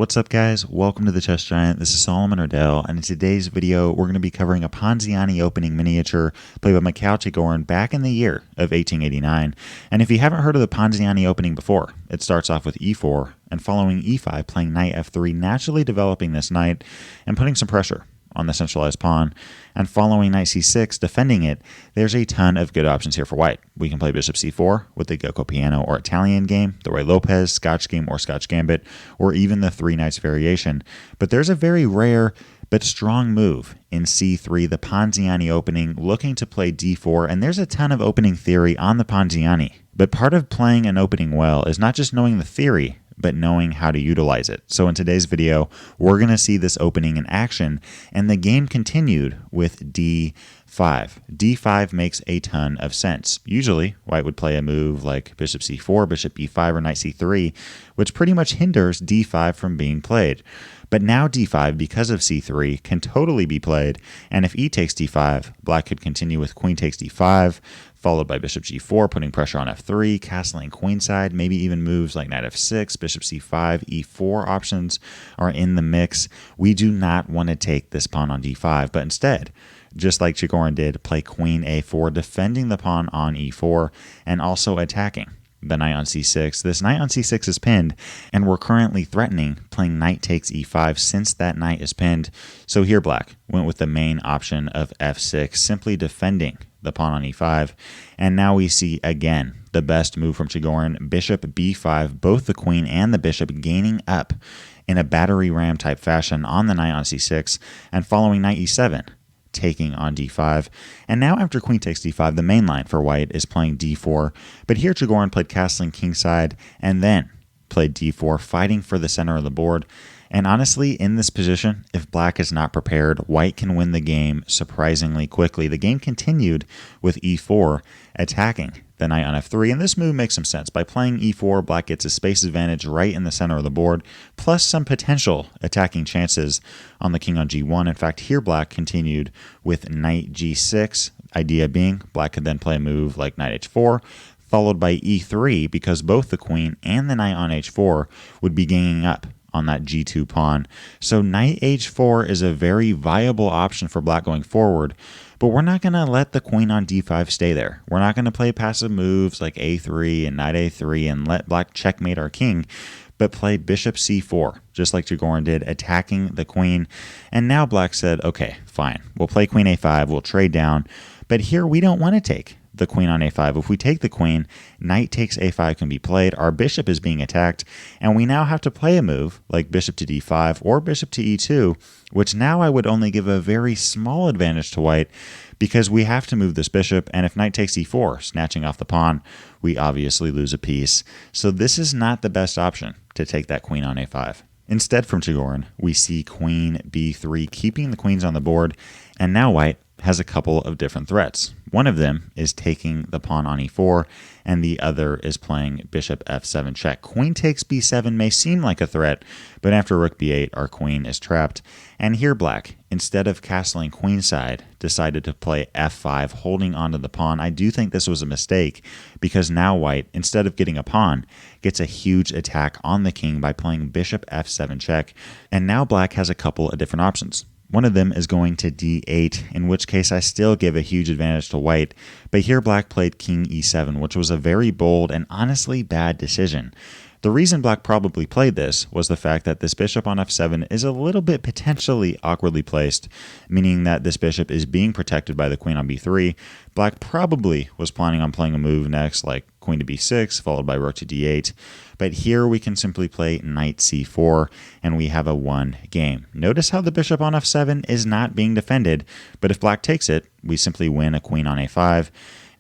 What's up, guys? Welcome to the Chess Giant. This is Solomon Ardell, and in today's video we're going to be covering a Ponziani Opening miniature played by Mikhail Chigorin back in the year of 1889. And if you haven't heard of the Ponziani Opening before, it starts off with e4 and following e5 playing knight f3, naturally developing this knight and putting some pressure on the centralized pawn, and following knight c6, defending it. There's a ton of good options here for white. We can play bishop c4 with the Giuoco Piano or Italian game, the Ruy Lopez, Scotch game or Scotch Gambit, or even the three knights variation. But there's a very rare but strong move in c3, the Ponziani Opening, looking to play d4, and there's a ton of opening theory on the Ponziani. But part of playing an opening well is not just knowing the theory, but knowing how to utilize it. So in today's video, we're going to see this opening in action, and the game continued with d5. d5 makes a ton of sense. Usually, white would play a move like bishop c4, bishop e5, or knight c3, which pretty much hinders d5 from being played. But now d5, because of c3, can totally be played, and if e takes d5, black could continue with queen takes d5, followed by bishop g4, putting pressure on f3, castling queenside, maybe even moves like knight f6, bishop c5, e4 options are in the mix. We do not want to take this pawn on d5, but instead, just like Chigorin did, play queen a4, defending the pawn on e4, and also attacking the knight on c6. This knight on c6 is pinned, and we're currently threatening playing knight takes e5 since that knight is pinned. So here black went with the main option of f6, simply defending the pawn on e5. And now we see again the best move from Chigorin, bishop b5, both the queen and the bishop gaining up in a battery ram type fashion on the knight on c6, and following knight e7, taking on d5. And now after queen takes d5, the main line for white is playing d4, but here Chigorin played castling kingside and then played d4, fighting for the center of the board. And honestly, in this position, if black is not prepared, white can win the game surprisingly quickly. The game continued with e4, attacking the knight on f3, and this move makes some sense. By playing e4, black gets a space advantage right in the center of the board, plus some potential attacking chances on the king on g1. In fact, here black continued with knight g6, idea being black could then play a move like knight h4, followed by e3, because both the queen and the knight on h4 would be ganging up on that g2 pawn. So knight h4 is a very viable option for black going forward, but we're not going to let the queen on d5 stay there. We're not going to play passive moves like a3 and knight a3 and let black checkmate our king, but play bishop c4, just like Chigorin did, attacking the queen. And now black said, okay, fine, we'll play queen a5, we'll trade down, but here we don't want to take the queen on a5. If we take the queen, knight takes a5 can be played, our bishop is being attacked, and we now have to play a move like bishop to d5 or bishop to e2, which now I would only give a very small advantage to white because we have to move this bishop, and if knight takes e4, snatching off the pawn, we obviously lose a piece. So this is not the best option to take that queen on a5. Instead, from Chigorin, we see queen b3, keeping the queens on the board, and now white has a couple of different threats. One of them is taking the pawn on e4, and the other is playing bishop f7 check. Queen takes b7 may seem like a threat, but after rook b8, our queen is trapped. And here black, instead of castling queenside, decided to play f5, holding onto the pawn. I do think this was a mistake, because now white, instead of getting a pawn, gets a huge attack on the king by playing bishop f7 check. And now black has a couple of different options. One of them is going to d8, in which case I still give a huge advantage to white, but here black played king e7, which was a very bold and honestly bad decision. The reason black probably played this was the fact that this bishop on f7 is a little bit potentially awkwardly placed, meaning that this bishop is being protected by the queen on b3. Black probably was planning on playing a move next like queen to b6, followed by rook to d8, but here we can simply play knight c4, and we have a one game. Notice how the bishop on f7 is not being defended, but if black takes it, we simply win a queen on a5.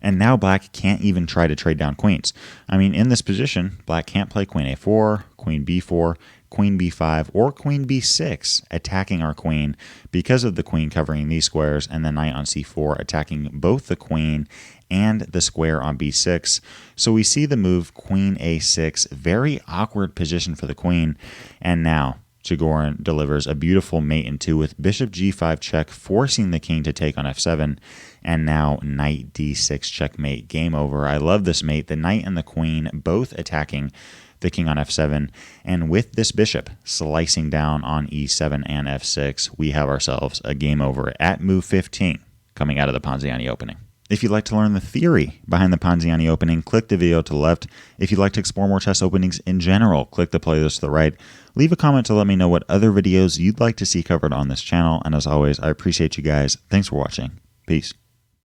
And now black can't even try to trade down queens. I mean, in this position, black can't play queen a4, queen b4, queen b5, or queen b6, attacking our queen because of the queen covering these squares, and the knight on c4 attacking both the queen and the square on b6. So we see the move queen a6, very awkward position for the queen, and now Chigorin delivers a beautiful mate in two with bishop g5 check, forcing the king to take on f7, and now knight d6 checkmate, game over. I love this mate, the knight and the queen both attacking the king on f7, and with this bishop slicing down on e7 and f6, we have ourselves a game over at move 15 coming out of the Ponziani opening. If you'd like to learn the theory behind the Ponziani opening, click the video to the left. If you'd like to explore more chess openings in general, click the playlist to the right. Leave a comment to let me know what other videos you'd like to see covered on this channel. And as always, I appreciate you guys. Thanks for watching. Peace.